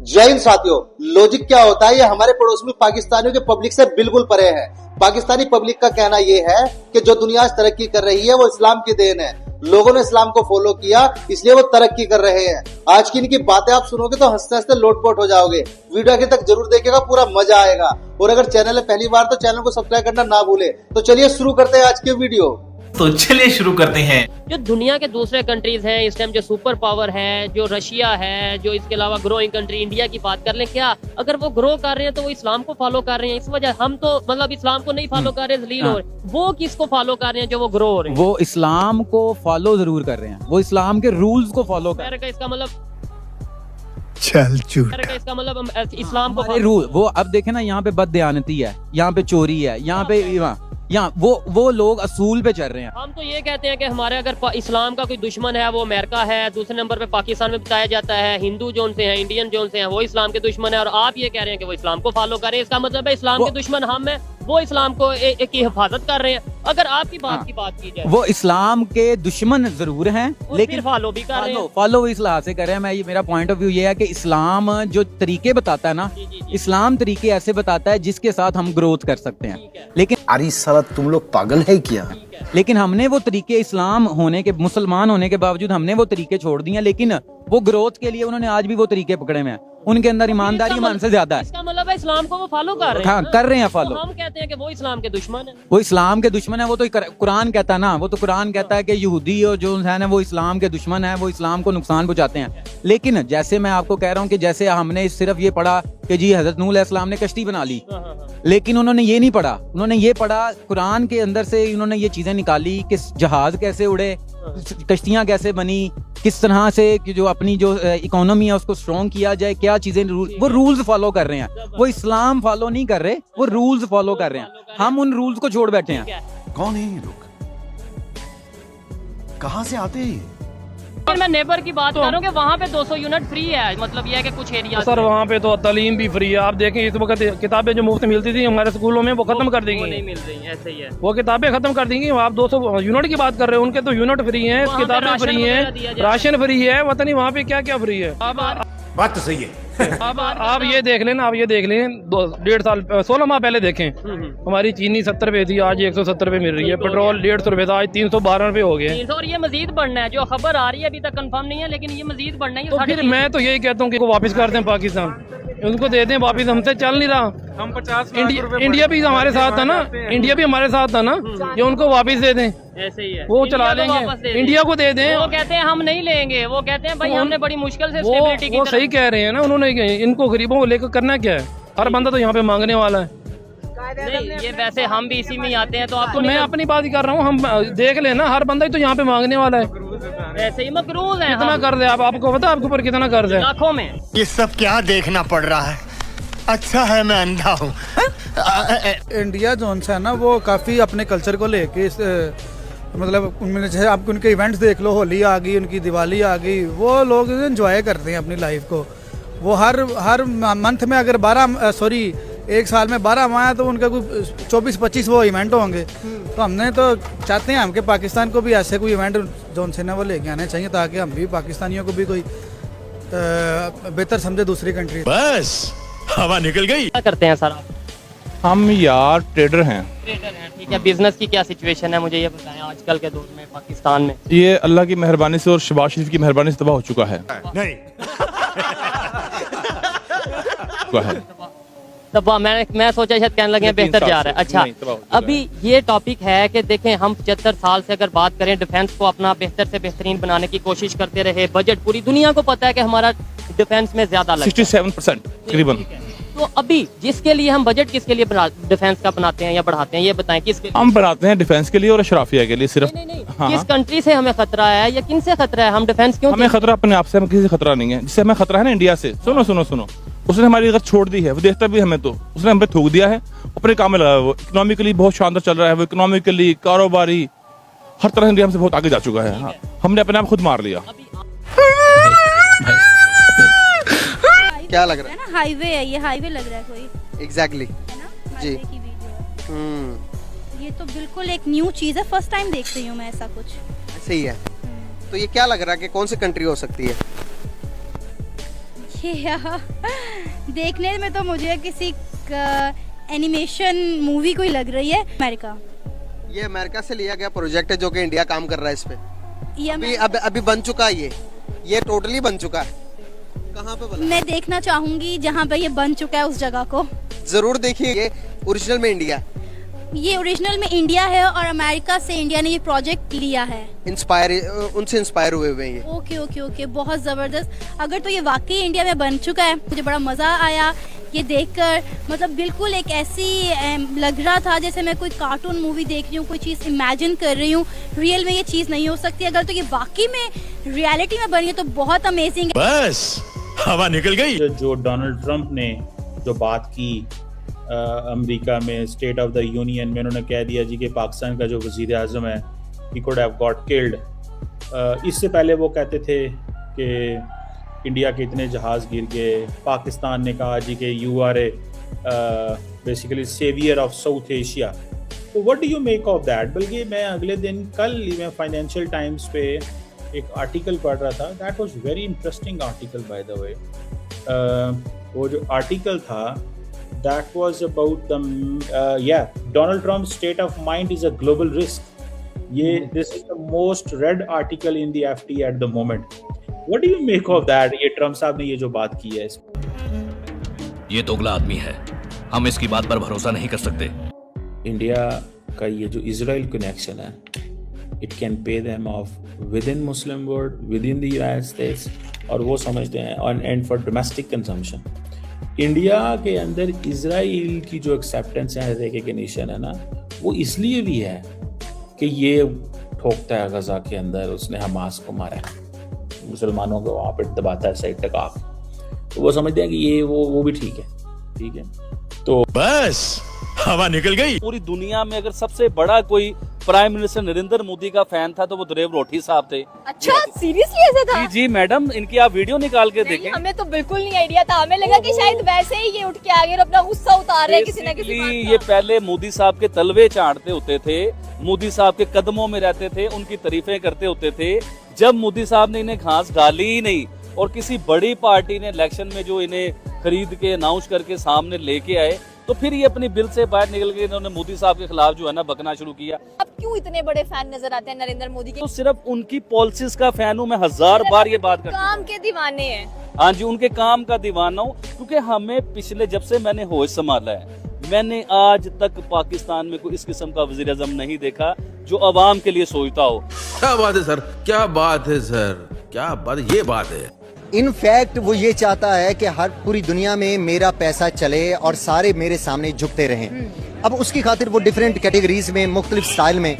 जय हिंद साथियों, लॉजिक क्या होता है ये हमारे पड़ोस में पाकिस्तानियों के पब्लिक से बिल्कुल परे है। पाकिस्तानी पब्लिक का कहना ये है कि जो दुनिया आज तरक्की कर रही है वो इस्लाम की देन है। लोगों ने इस्लाम को फॉलो किया इसलिए वो तरक्की कर रहे हैं। आज की इनकी बातें आप सुनोगे तो हंसते हंसते लोटपोट हो जाओगे। वीडियो आगे तक जरूर देखिएगा, पूरा मजा आएगा। और अगर चैनल है पहली बार तो चैनल को सब्सक्राइब करना ना भूले। तो चलिए शुरू करते हैं आज की वीडियो। तो चलिए शुरू करते हैं। जो दुनिया के दूसरे कंट्रीज हैं इस टाइम, जो सुपर पावर है, जो रशिया है, जो इसके अलावा ग्रोइंग कंट्री इंडिया की बात कर लें, क्या अगर वो ग्रो कर रहे हैं तो वो इस्लाम को फॉलो कर रहे हैं? इस वजह हम तो मतलब इस्लाम को नहीं फॉलो कर रहे, जलील हो रहे। वो किसको फॉलो कर रहे हैं जो वो ग्रो हो रहे हैं? वो इस्लाम को फॉलो जरूर कर रहे हैं, वो इस्लाम के रूल्स को फॉलो कर रहे हैं। इसका मतलब चल झूठ। इसका मतलब इस्लाम को रूल वो अब देखे ना, यहाँ पे बददयानती है, यहाँ पे चोरी है, यहाँ पे यहाँ वो लोग असूल पे चल रहे हैं। हम तो ये कहते हैं कि हमारे अगर इस्लाम का कोई दुश्मन है वो अमेरिका है, दूसरे नंबर पे पाकिस्तान में बताया जाता है हिंदू जोन से हैं, इंडियन जोन से हैं, वो इस्लाम के दुश्मन है। और आप ये कह रहे हैं कि वो इस्लाम को फॉलो करें, इसका मतलब है इस्लाम के दुश्मन हम हैं, वो इस्लाम को की हिफाजत कर रहे हैं। अगर आपकी बात की बात की जाए, वो इस्लाम के दुश्मन जरूर हैं लेकिन फॉलो भी कर रहे हैं। फॉलो इस लिहाज से कर रहे हैं। मैं ये मेरा पॉइंट ऑफ व्यू ये है कि इस्लाम जो तरीके बताता है ना, इस्लाम तरीके ऐसे बताता है जिसके साथ हम ग्रोथ कर सकते हैं। लेकिन अरे साला तुम लोग पागल है क्या? लेकिन हमने वो तरीके इस्लाम होने के, मुसलमान होने के बावजूद हमने वो तरीके छोड़ दिए। लेकिन वो ग्रोथ के लिए उन्होंने आज भी वो तरीके पकड़े हुए हैं। उनके अंदर ईमानदारी ईमान से ज्यादा है। इसका मतलब है इस्लाम को वो फॉलो कर रहे हैं। हाँ, कर रहे हैं फॉलो। तो हम कहते हैं कि वो इस्लाम के दुश्मन है। वो इस्लाम के दुश्मन है। वो तो कुरान कहता है ना, वो तो कुरान कहता है कि यहूदी और जो है ना वो इस्लाम के दुश्मन है, वो इस्लाम को नुकसान पहुंचाते हैं। लेकिन जैसे मैं आपको कह रहा हूँ कि जैसे हमने सिर्फ ये पढ़ा कि जी हजरत नूह अलैहिस्सलाम ने कश्ती बना ली, लेकिन उन्होंने ये नहीं पढ़ा। उन्होंने ये पढ़ा कुरान के अंदर से, उन्होंने ये चीजें निकाली कि जहाज कैसे उड़े, कश्तियां कैसे बनी, किस तरह से कि जो अपनी जो इकोनॉमी है उसको स्ट्रॉन्ग किया जाए, क्या चीजें वो रूल्स फॉलो कर रहे हैं। वो इस्लाम फॉलो नहीं कर रहे, वो रूल्स फॉलो कर रहे हैं। हम उन रूल्स को छोड़ बैठे हैं। कौन है ये लोग? कहाँ से आते हैं? फिर मैं नेबर की बात कर रहा हूँ कि वहाँ पे 200 यूनिट फ्री है, मतलब ये है कि कुछ एरिया सर वहाँ पे तो तालीम भी फ्री है। आप देखें इस वक्त किताबें जो मुफ्त मिलती थी हमारे स्कूलों में वो खत्म कर देंगी। नहीं मिल रही, ऐसे ही है। वो किताबें खत्म कर देंगी। आप 200 यूनिट की बात कर रहे हो, उनके तो यूनिट फ्री हैं, किताबें फ्री हैं, राशन फ्री है। पता नहीं वहाँ पे क्या क्या फ्री है। बात तो सही है। आप ये देख लें, आप ये देख लें, 1.5 साल 16 माह पहले देखें, हमारी चीनी 70 रुपए थी, आज 170 रुपए मिल रही है। पेट्रोल 150 रुपए था, आज 312 रुपए हो गए। और ये मजीद बढ़ना है, जो खबर आ रही है अभी तक कंफर्म नहीं है, लेकिन ये मजीद बढ़ना है। तो फिर मैं तो यही कहता हूँ कि वापस कर दें पाकिस्तान, उनको दे दें वापस। हमसे चल नहीं रहा। हम 50 इंडिया भी हमारे साथ था ना, इंडिया भी हमारे साथ था ना, ये उनको वापस दे दें। ऐसे ही है, वो चला लेंगे, इंडिया को दे दें। वो कहते हैं हम नहीं लेंगे, वो कहते हैं भाई हमने बड़ी मुश्किल से स्टेबिलिटी की। वो सही कह रहे हैं ना, उन्होंने इनको गरीबों को लेकर करना क्या है? हर बंदा तो यहाँ पे मांगने वाला है। नहीं, ये वैसे हम भी इसी में आते हैं, तो आपको मैं अपनी बात ही कर रहा हूँ। हम देख लेना, हर बंदा ही तो यहाँ पे मांगने वाला है। ऐसे ही मकरूज है। कितना कर्ज है आपको पता है? आपके ऊपर कितना कर्ज है? लाखों में। ये सब क्या देखना पड़ रहा है? अच्छा है मैं अंधा हूँ। इंडिया जोन से है ना, वो काफ़ी अपने कल्चर को लेके मतलब उनमें जैसे आप उनके इवेंट्स देख लो, होली आ गई, उनकी दिवाली आ गई, वो लोग एंजॉय करते हैं अपनी लाइफ को। वो हर मंथ में अगर 1 साल में 12 माह है तो उनका कोई 24-25 वो इवेंट होंगे। तो हमने तो चाहते हैं हम कि पाकिस्तान को भी ऐसे कोई इवेंट जोन से ना वो लेके आने चाहिए, ताकि हम भी पाकिस्तानियों को भी कोई बेहतर समझे दूसरी कंट्री। बस हवा निकल गई। क्या करते हैं सर आप? हम यार ट्रेडर हैं। ट्रेडर हैं, ठीक है। बिजनेस की क्या सिचुएशन है, मुझे ये बताएं आजकल के दौर में पाकिस्तान में? ये अल्लाह की मेहरबानी से और शहबाज शरीफ की मेहरबानी से तबाह हो चुका है। नहीं तबाह मैं सोचा शायद कहने लगे बेहतर जा रहा है। अच्छा, अभी ये टॉपिक है कि देखें हम 75 साल से अगर बात करें, डिफेंस को अपना बेहतर से बेहतरीन बनाने की कोशिश करते रहे। बजट पूरी दुनिया को पता है कि हमारा डिफेंस में ज्यादा लगता है, 67% तकरीबन। तो अभी जिसके लिए हम बजट किसके लिए डिफेंस का बनाते हैं या बढ़ाते हैं, ये बताएं किसके लिए? हम बनाते हैं डिफेंस के लिए और अशराफिया के लिए सिर्फ। नहीं, हाँ, किस कंट्री से हमें खतरा है या किन से खतरा है? हम डिफेंस क्यों? हमें खतरा अपने आप से, हमें किसी से खतरा नहीं है। जिससे हमें खतरा है ना इंडिया से। सुनो, उसने हमारी अगर छोड़ दी है, वो देखता भी हमें, तो उसने हमें थूक दिया है, अपने काम में लगा है। वो इकोनॉमिकली बहुत शानदार चल रहा है, वो इकोनॉमिकली, कारोबारी, हर तरह इंडिया हमसे बहुत आगे जा चुका है। हाँ, हमने अपने आप खुद मार लिया। क्या लग रहा है ना, हाईवे है ये, हाईवे लग रहा है कोई। एग्जैक्टली है ना, जी। हाईवे की वीडियो है। ये तो बिल्कुल एक न्यू चीज है, फर्स्ट टाइम देख रही हूँ मैं ऐसा कुछ। सही है। तो ये क्या लग रहा है कि कौन सी कंट्री हो सकती है? देखने में तो मुझे किसी एनिमेशन मूवी कोई लग रही है। अमेरिका, ये अमेरिका से लिया गया प्रोजेक्ट है जो कि इंडिया काम कर रहा है इस पे। ये अभी बन चुका है, ये टोटली बन चुका है। कहाँ पे बना? मैं देखना चाहूंगी जहाँ पे ये बन चुका है उस जगह को। जरूर देखिए, ये ओरिजिनल में इंडिया, ये ओरिजिनल में इंडिया है और अमेरिका से इंडिया ने ये प्रोजेक्ट लिया है। उनसे इंस्पायर हुए हैं ये। ओके ओके ओके, बहुत जबरदस्त। अगर तो ये वाकई इंडिया में बन चुका है, मुझे बड़ा मजा आया ये देखकर। मतलब बिल्कुल एक ऐसी लग रहा था जैसे मैं कोई कार्टून मूवी देख रही हूँ, कोई चीज इमेजिन कर रही हूँ। रियल में ये चीज नहीं हो सकती। अगर तो ये वाकई में रियलिटी में बनी है तो बहुत अमेजिंग है। बस हवा निकल गई। जो डोनाल्ड ट्रंप ने जो बात की अमेरिका में स्टेट ऑफ द यूनियन में, उन्होंने कह दिया जी कि पाकिस्तान का जो वजीर आज़म है he could have got killed. इससे पहले वो कहते थे कि इंडिया के इतने जहाज़ गिर गए। पाकिस्तान ने कहा जी कि you are a basically saviour of South Asia. तो what do you make of that? बल्कि मैं अगले दिन कल मैं फाइनेंशियल टाइम्स पे एक आर्टिकल पढ़ रहा था। That was very interesting article by the way. वो जो आर्टिकल था that was about the Donald Trump's state of mind is a global risk. This is the most read article in the FT at the moment. What do you make of that? ये Trump साहब ने ये जो बात की है, ये दोगला आदमी है, हम इसकी बात पर भरोसा नहीं कर सकते। इंडिया का ये जो इजराइल कनेक्शन है, it can pay them off within Muslim world, within the United States, और वो समझते हैं and for domestic consumption. India के अंदर इजराइल की जो एक्सेप्टेंस है, रिकॉग्निशन है ना, वो इसलिए भी है कि ये ठोकता है गजा के अंदर, उसने हमास को मारा है, मुसलमानों को वहाँ पे दबाता है साइड तक आके, तो वो समझते हैं कि ये वो भी ठीक है। तो बस हवा निकल गई। पूरी दुनिया में अगर सबसे बड़ा कोई प्राइम मिनिस्टर नरेंद्र मोदी का फैन था तो वो दुरेव रोठी साहब थे। अच्छा, सीरियसली ऐसा था? जी जी मैडम, इनकी आप वीडियो निकाल के देखें। हमें तो बिल्कुल नहीं आइडिया था। हमें लगा कि शायद वैसे ही ये उठ के आगे और अपना गुस्सा उतार रहे हैं किसी ना किसी बात का। ये पहले मोदी साहब के तलवे चाटते होते थे, मोदी साहब के कदमों में रहते थे, उनकी तारीफें करते होते थे। जब मोदी साहब ने इन्हें घास डाली ही नहीं और किसी बड़ी पार्टी ने इलेक्शन में जो इन्हें खरीद के अनाउंस करके सामने लेके आए, तो फिर ये अपनी बिल से बाहर निकल के इन्होंने मोदी साहब के खिलाफ जो है ना बकना शुरू किया। अब क्यों इतने बड़े फैन नजर आते हैं नरेंद्र मोदी के? तो सिर्फ उनकी पॉलिसीज का फैन हूँ मैं, 1000 बार ये बात करता हूं। काम के दीवाने हैं। हाँ जी, उनके काम का दीवाना हूँ, क्योंकि हमें पिछले जब से मैंने होश संभाला है, मैंने आज तक पाकिस्तान में कोई इस किस्म का वजीर आज़म नहीं देखा जो अवाम के लिए सोचता हो। क्या बात है सर, क्या बात है सर, क्या बात, ये बात है। इनफैक्ट वो ये चाहता है कि हर पूरी दुनिया में मेरा पैसा चले और सारे मेरे सामने झुकते रहें। अब उसकी खातिर वो डिफरेंट कैटेगरीज में मुख्तलिफ स्टाइल में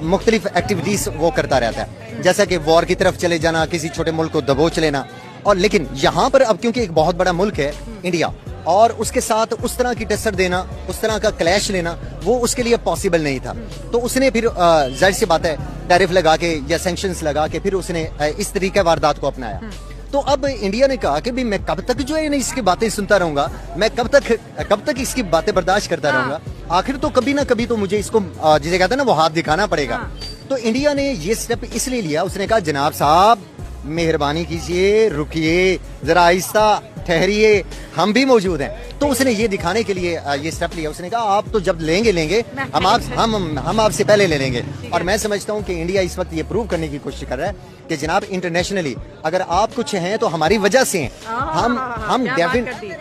मुख्तलिफ एक्टिविटीज वो करता रहता है, जैसा कि वॉर की तरफ चले जाना, किसी छोटे मुल्क को दबोच लेना। और लेकिन यहाँ पर अब क्योंकि एक बहुत बड़ा मुल्क है इंडिया, और उसके साथ उस तरह की टक्कर देना, उस तरह का क्लैश लेना, वो उसके लिए पॉसिबल नहीं था। तो उसने फिर जाहिर सी बात है टैरिफ लगा के या सैंक्शंस लगा के फिर उसने इस तरीके वारदात को अपनाया। तो अब इंडिया ने कहा कि भाई मैं कब तक जो है ना इसकी बातें सुनता रहूंगा, मैं कब तक इसकी बातें बर्दाश्त करता रहूंगा, आखिर तो कभी ना कभी तो मुझे इसको जिसे कहते हैं ना वो हाथ दिखाना पड़ेगा। तो इंडिया ने ये स्टेप इसलिए लिया, उसने कहा जनाब साहब मेहरबानी कीजिए, रुकिए जरा, आहिस्ता ठहरिए, हम भी मौजूद हैं। तो उसने ये दिखाने के लिए ये स्टेप लिया। उसने कहा आप तो जब लेंगे हम आपसे पहले ले लेंगे। और मैं समझता हूँ कि इंडिया इस वक्त ये प्रूव करने की कोशिश कर रहा है कि जनाब इंटरनेशनली अगर आप कुछ हैं तो हमारी वजह से हैं। हम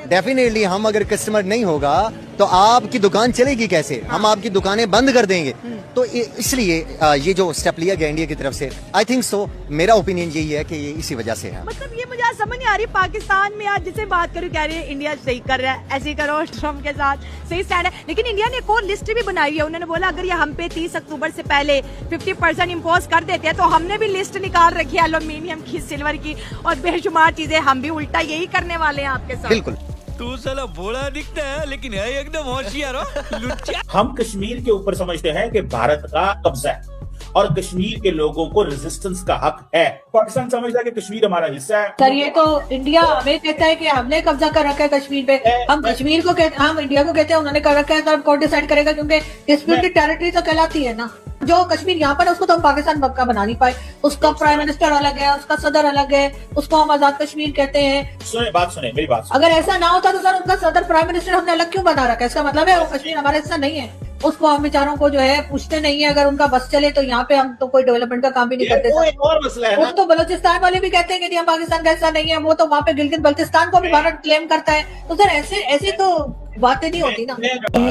डेफिनेटली हम अगर कस्टमर नहीं होगा तो आपकी दुकान चलेगी कैसे? हम आपकी दुकानें बंद कर देंगे। तो इसलिए ये जो स्टेप लिया गया इंडिया की तरफ से, आई थिंक सो, मेरा ओपिनियन यही है कि ये इसी वजह से है। मतलब ये मुझे समझ नहीं आ रही, पाकिस्तान में आज जिसे बात करूं कह रही है इंडिया सही कर रहा है, ऐसे ही करो, ट्रम्प के साथ सही स्टैंड है। लेकिन इंडिया ने एक और लिस्ट भी बनाई है। उन्होंने बोला अगर ये हम पे 30 अक्टूबर से पहले 50% इम्पोज कर देते हैं तो हमने भी लिस्ट निकाल रखी है एल्यूमिनियम की, सिल्वर की और बेशुमार चीजें। हम भी उल्टा यही करने वाले हैं आपके साथ। बिल्कुल। तू साला भोला दिखता है लेकिन है एकदम होशियार हो, लुच्चा। हम कश्मीर के ऊपर समझते हैं कि भारत का कब्जा है और कश्मीर के लोगों को रेजिस्टेंस का हक है। पाकिस्तान समझता है कि कश्मीर हमारा हिस्सा है। सर ये तो इंडिया हमें कहता है कि हमने कब्जा कर रखा है कश्मीर पे, हम कश्मीर को हम इंडिया को कहते हैं उन्होंने कर रखा है, तो कौन डिसाइड करेगा? क्योंकि डिस्प्यूटेड टेरिटरी तो कहलाती है ना। जो कश्मीर यहाँ पर है उसको तो हम पाकिस्तान का बना नहीं पाए। उसका प्राइम मिनिस्टर अलग है, उसका सदर अलग है, उसको हम आजाद कश्मीर कहते हैं। सुने मेरी बात सुने। अगर ऐसा ना होता तो सर उनका सदर प्राइम मिनिस्टर हमने अलग क्यों बना रखा है? इसका मतलब है वो कश्मीर हमारे हिस्सा नहीं है। उसको हम बेचारों को जो है पूछते नहीं है। अगर उनका बस चले तो यहाँ पे हम तो कोई डेवलपमेंट का काम भी नहीं करते। वो एक और मसला है ना। तो बलोचिस्तान वाले भी कहते हैं कि हम पाकिस्तान का हिस्सा नहीं है। वो तो वहाँ पे गिलगित बल्तिस्तान को भी भारत क्लेम करता है। तो सर ऐसे तो बातें नहीं होती ना।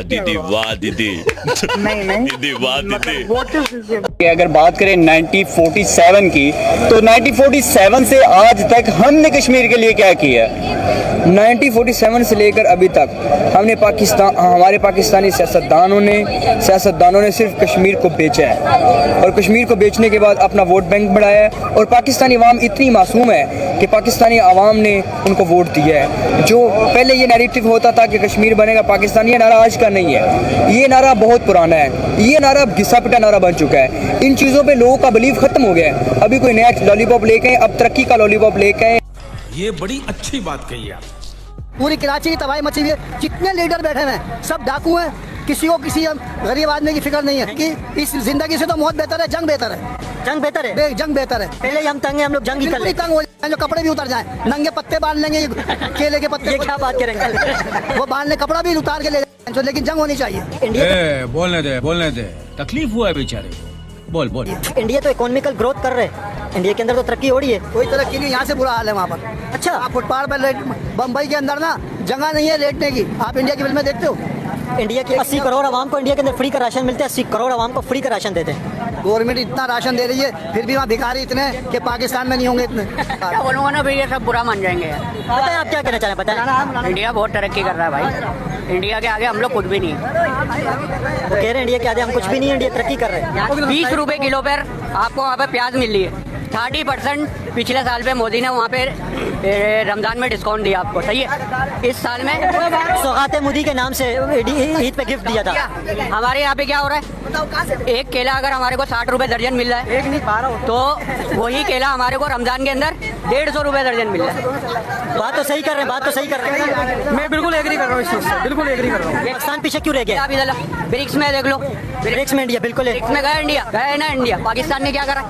दीदी वाह दीदी दीदी वाह दीदी। अगर बात करें 1947 की, तो 1947 से आज तक हमने कश्मीर के लिए क्या किया? 1947 से लेकर अभी तक हमने हमारे पाकिस्तानी सियासतदानों ने सिर्फ कश्मीर को बेचा है, और कश्मीर को बेचने के बाद अपना वोट बैंक बढ़ाया है। और पाकिस्तानी अवाम इतनी मासूम है कि पाकिस्तानी अवाम ने उनको वोट दिया है। जो पहले ये नैरेटिव होता था कि कश्मीर बनेगा पाकिस्तान, ये नारा आज का नहीं है, ये नारा बहुत पुराना है। ये नारा घिसा पिटा नारा बन चुका है। इन चीज़ों पे लोगों का बिलीव खत्म हो गया है। अभी कोई नया लॉलीपॉप लेके आए, अब तरक्की का लॉलीपॉप लेके आए। ये बड़ी अच्छी बात कही आप। पूरी कराची की तबाही मची हुई है। जितने लीडर बैठे हैं सब डाकू हैं। किसी को किसी गरीब आदमी की फिक्र नहीं है कि इस जिंदगी से तो मौत बेहतर है, जंग बेहतर है। जंग बेहतर है, जंग बेहतर है। पहले ही हम तंग हैं, हम लोग जंग ही कर लें। तंग हो जाए, जो कपड़े भी उतर जाएं, नंगे पत्ते बांध लेंगे, केले के पत्ते। ये क्या बात करेंगे? वो बांध ले, कपड़ा भी उतार के ले जाए, लेकिन जंग होनी चाहिए। बोलने दे तकलीफ हुआ है बेचारे को। बोल। इंडिया तो इकोनॉमिकल ग्रोथ कर रहे हैं। इंडिया के अंदर तो तरक्की हो रही है। कोई तरक्की नहीं, यहाँ से बुरा हाल है वहाँ पर। अच्छा, आप फुटपाथ पर बम्बई के अंदर ना जगह नहीं है लेटने की। आप इंडिया की फिल्में देखते हो? इंडिया के 80 करोड़ आवाम को इंडिया के अंदर फ्री का राशन मिलता है। 80 करोड़ आवाम को फ्री का राशन देते हैं। गवर्नमेंट इतना राशन दे रही है, फिर भी वहाँ भिखारी इतने कि पाकिस्तान में नहीं होंगे इतने। क्या बोलूँगा ना भैया, सब बुरा मान जाएंगे। पता है आप क्या कहना चाह रहे हैं? पता है इंडिया बहुत तरक्की कर रहा है भाई। इंडिया के आगे हम लोग कुछ भी नहीं। वो कह रहे हैं इंडिया के आगे हम कुछ भी नहीं, इंडिया तरक्की कर रहे हैं। 20 रुपए किलो पर आपको वहाँ पे प्याज मिल रही है। 30% पिछले साल पे मोदी ने वहाँ पे रमजान में डिस्काउंट दिया आपको, सही है। इस साल में सौगात मोदी के नाम से ईद पे गिफ्ट दिया था। हमारे यहाँ पे क्या हो रहा है? एक केला अगर हमारे को 60 रुपए दर्जन मिल रहा है, एक नहीं 12, तो वही केला हमारे को रमजान के अंदर 150 रुपए दर्जन मिल रहा है। बात तो सही कर रहे हैं, मैं बिल्कुल एग्री कर रहा हूँ इस चीज़ से, बिल्कुल एग्री कर रहा हूँ। पाकिस्तान पीछे क्यों रह गया? ब्रिक्स में देख लो, ब्रिक्स में इंडिया बिल्कुल ब्रिक्स में गया इंडिया, गया ना इंडिया। पाकिस्तान ने क्या करा?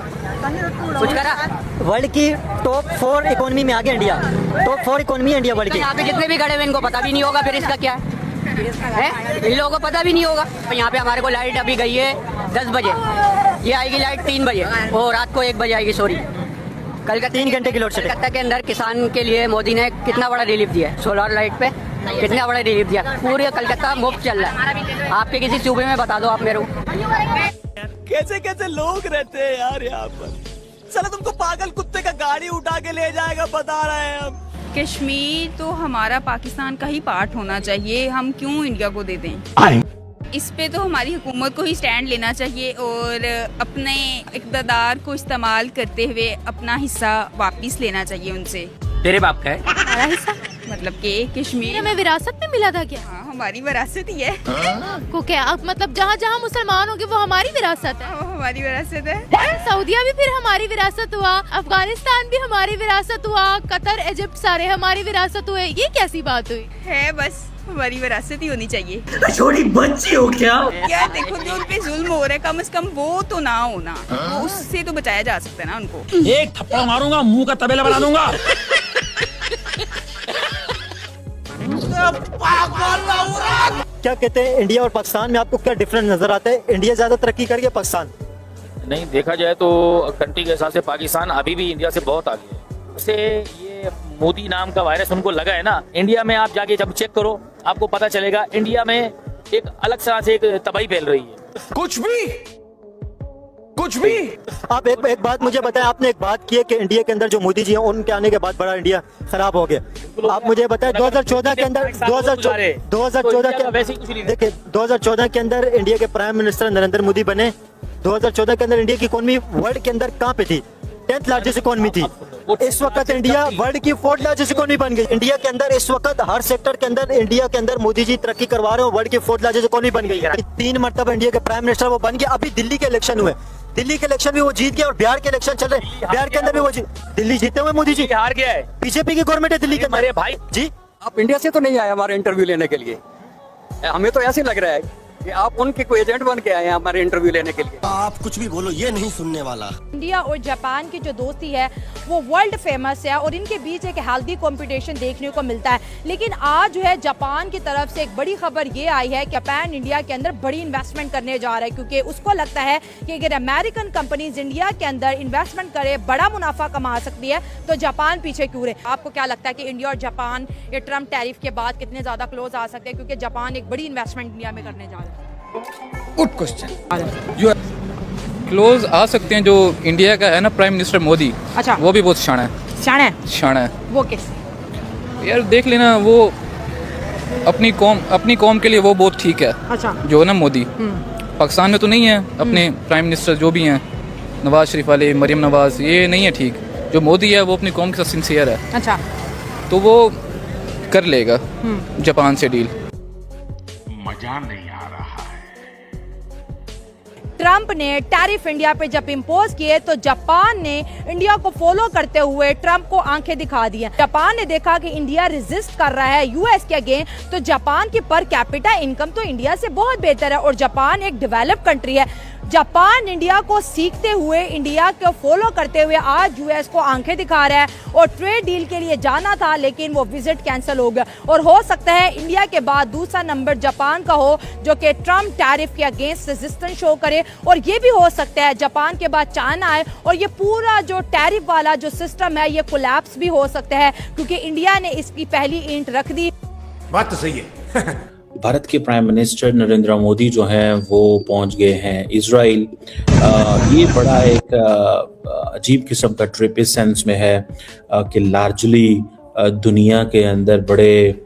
कुछ करा? वर्ल्ड की टॉप 4 इकोनॉमी में आ गया India. Top 4 economy India world की। यहाँ पे जितने भी खड़े हुए इनको पता भी नहीं होगा फिर इसका क्या है? इन लोगों को पता भी नहीं होगा। यहाँ पे हमारे को लाइट अभी गई है 10 बजे, ये आएगी लाइट 3 बजे और रात को 1 बजे आएगी। सॉरी, कल का 3 घंटे की लोड शेडिंग। कलकत्ता के अंदर किसान के लिए मोदी ने कितना बड़ा रिलीफ दिया है? सोलर लाइट पे कितना बड़ा रिलीफ दिया। पूरे कलकत्ता मुफ्त चल रहा है। आपके किसी सूबे में बता दो आप मेरे को। कैसे कैसे लोग रहते हैं यार यहाँ पर। चलो तुमको पागल कुत्ते का गाड़ी उठा के ले जाएगा, बता रहे हैं हम। कश्मीर तो हमारा पाकिस्तान का ही पार्ट होना चाहिए। हम क्यों इंडिया को दे दें? इस पे तो हमारी हुकूमत को ही स्टैंड लेना चाहिए और अपने इक़्तिदार को इस्तेमाल करते हुए अपना हिस्सा वापस लेना चाहिए उनसे। तेरे बाप का है हमारा हिस्सा मतलब कि कश्मीर हमें विरासत में मिला था क्या? हाँ, हमारी विरासत ही है। को क्या मतलब जहाँ जहाँ मुसलमान होंगे वो हमारी विरासत है? वो हमारी विरासत है। सऊदिया भी फिर हमारी विरासत हुआ, अफगानिस्तान भी हमारी विरासत हुआ, कतर, इजिप्ट सारे हमारी विरासत हुए। ये कैसी बात हुई है? बस हमारी विरासत ही होनी चाहिए। छोटी बच्ची हो क्या? यार देखो, जो उन पे जुल्म हो रहा है कम से कम वो तो ना होना, वो उससे तो बचाया जा सकता है ना उनको। एक थप्पड़ मारूंगा, मुंह का तबेला बना दूंगा। क्या कहते हैं इंडिया और पाकिस्तान में आपको क्या डिफरेंस नजर आता है? इंडिया ज्यादा तरक्की कर गया, पाकिस्तान नहीं। देखा जाए तो कंट्री के हिसाब से पाकिस्तान अभी भी इंडिया से बहुत आगे है। उससे ये मोदी नाम का वायरस उनको लगा है ना। इंडिया में आप जाके जब चेक करो आपको पता चलेगा इंडिया में एक अलग तरह से एक तबाही फैल रही है। कुछ भी आप एक बात मुझे बताएं। आपने एक बात की है कि इंडिया के अंदर जो मोदी जी हैं उनके आने के बाद बड़ा इंडिया खराब हो गया। आप मुझे बताएं 2014 के अंदर 2014 के अंदर इंडिया के प्राइम मिनिस्टर नरेंद्र मोदी बने। 2014 के अंदर इंडिया की इकोनॉमी वर्ल्ड के अंदर कहाँ पे थी? 10th लार्जेस्ट इकोनॉमी थी। इस वक्त इंडिया वर्ल्ड की 4th लार्जेस्ट इकोनॉमी बन गई। इंडिया के अंदर इस वक्त हर सेक्टर के अंदर इंडिया के अंदर मोदी जी तरक्की करवा रहे हैं, वर्ल्ड की 4th लार्जेस्ट इकोनॉमी बन गई है। 3 मरतबा इंडिया के प्राइम मिनिस्टर वो बन गया। अभी दिल्ली के इलेक्शन हुए, दिल्ली के इलेक्शन भी वो जीत गया और बिहार के इलेक्शन चल रहे हैं, बिहार के अंदर भी वो दिल्ली जीते हुए मोदी जी हार गया है। बीजेपी की गवर्नमेंट है दिल्ली के अंदर। भाई जी आप इंडिया से तो नहीं आए हमारे इंटरव्यू लेने के लिए? हमें तो ऐसे लग रहा है कि आप उनके कोई एजेंट बन के आए हैं हमारे इंटरव्यू लेने के लिए। आप कुछ भी बोलो, ये नहीं सुनने वाला। इंडिया और जापान की जो दोस्ती है वो वर्ल्ड फेमस है और इनके बीच एक हेल्दी कंपटीशन देखने को मिलता है। लेकिन आज जो है जापान की तरफ से एक बड़ी खबर ये आई है कि जापान इंडिया के अंदर बड़ी इन्वेस्टमेंट करने जा रहा है, क्योंकि उसको लगता है कि अगर अमेरिकन कंपनीज इंडिया के अंदर इन्वेस्टमेंट करे, बड़ा मुनाफा कमा सकती है, तो जापान पीछे क्यों रहे। आपको क्या लगता है कि इंडिया और जापान ये ट्रम्प टैरिफ के बाद कितने ज्यादा क्लोज आ सकते हैं, क्योंकि जापान एक बड़ी इन्वेस्टमेंट इंडिया में करने जा रहा है। Good question. जो क्लोज आ सकते हैं, जो इंडिया का है ना प्राइम मिनिस्टर मोदी, अच्छा, वो भी बहुत शाना है। शाना है वो कैसे यार, देख लेना, वो अपनी कौम के लिए वो बहुत ठीक है। अच्छा, जो है ना मोदी, पाकिस्तान में तो नहीं है अपने प्राइम मिनिस्टर जो भी हैं, नवाज शरीफ वाले, मरियम नवाज, ये नहीं है ठीक। जो मोदी है वो अपनी कौम के साथ सिंसियर है। अच्छा, तो वो कर लेगा जापान से डील। मजा नहीं आ रहा है। ट्रंप ने टैरिफ इंडिया पे जब इम्पोज किए तो जापान ने इंडिया को फॉलो करते हुए ट्रंप को आंखें दिखा दी। जापान ने देखा कि इंडिया रेजिस्ट कर रहा है यूएस के अगेंस्ट, तो जापान की पर कैपिटा इनकम तो इंडिया से बहुत बेहतर है और जापान एक डेवलप्ड कंट्री है। जापान इंडिया को सीखते हुए, इंडिया को फॉलो करते हुए आज यूएस को आंखें दिखा रहा है और ट्रेड डील के लिए जाना था, लेकिन वो विजिट कैंसिल हो गया। और हो सकता है इंडिया के बाद दूसरा नंबर जापान का हो, जो कि ट्रम्प टैरिफ के अगेंस्ट रेजिस्टेंस शो करे। और ये भी हो सकता है जापान के बाद चाइना आए और ये पूरा जो टैरिफ वाला जो सिस्टम है ये कोलैप्स भी हो सकता है, क्योंकि इंडिया ने इसकी पहली ईंट रख दी। बात तो सही है। भारत के प्राइम मिनिस्टर नरेंद्र मोदी जो हैं वो पहुंच गए हैं इजराइल। ये बड़ा एक अजीब किस्म का ट्रिप इस सेंस में है कि लार्जली दुनिया के अंदर बड़े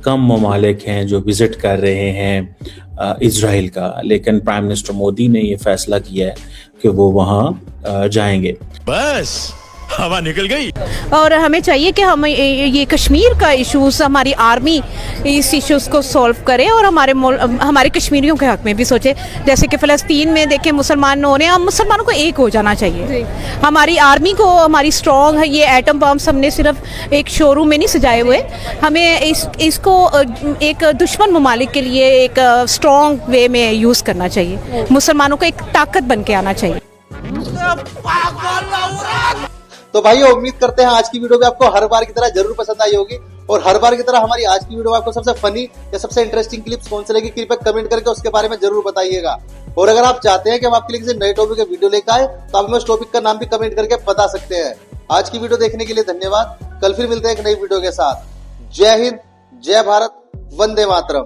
कम ममालिक हैं जो विजिट कर रहे हैं इजराइल का, लेकिन प्राइम मिनिस्टर मोदी ने ये फैसला किया है कि वो वहाँ जाएंगे। बस हवा निकल गई। और हमें चाहिए कि हम ये कश्मीर का इश्यूज, हमारी आर्मी इस इश्यूज को सॉल्व करे और हमारे कश्मीरियों के हक में भी सोचे। जैसे कि फ़लस्तीन में देखें मुसलमान हो रहे हैं, हम मुसलमानों को एक हो जाना चाहिए। हमारी आर्मी को, हमारी स्ट्रॉन्ग है, ये एटम बम्स हमने सिर्फ एक शोरूम में नहीं सजाए हुए, हमें इसको एक दुश्मन ममालिक के लिए एक स्ट्रॉन्ग वे में यूज़ करना चाहिए। मुसलमानों को एक ताकत बन के आना चाहिए। तो भाइयों, उम्मीद करते हैं आज की वीडियो भी आपको हर बार की तरह जरूर पसंद आई होगी और हर बार की तरह हमारी आज की वीडियो में आपको सबसे फनी या सबसे इंटरेस्टिंग क्लिप्स कौन सी लगी कृपया कमेंट करके उसके बारे में जरूर बताइएगा। और अगर आप चाहते हैं कि हम आपके लिए किसी नए टॉपिक का वीडियो लेकर आए तो आप हमें उस टॉपिक का नाम भी कमेंट करके बता सकते हैं। आज की वीडियो देखने के लिए धन्यवाद। कल फिर मिलते हैं एक नई वीडियो के साथ। जय हिंद, जय भारत, वंदे मातरम।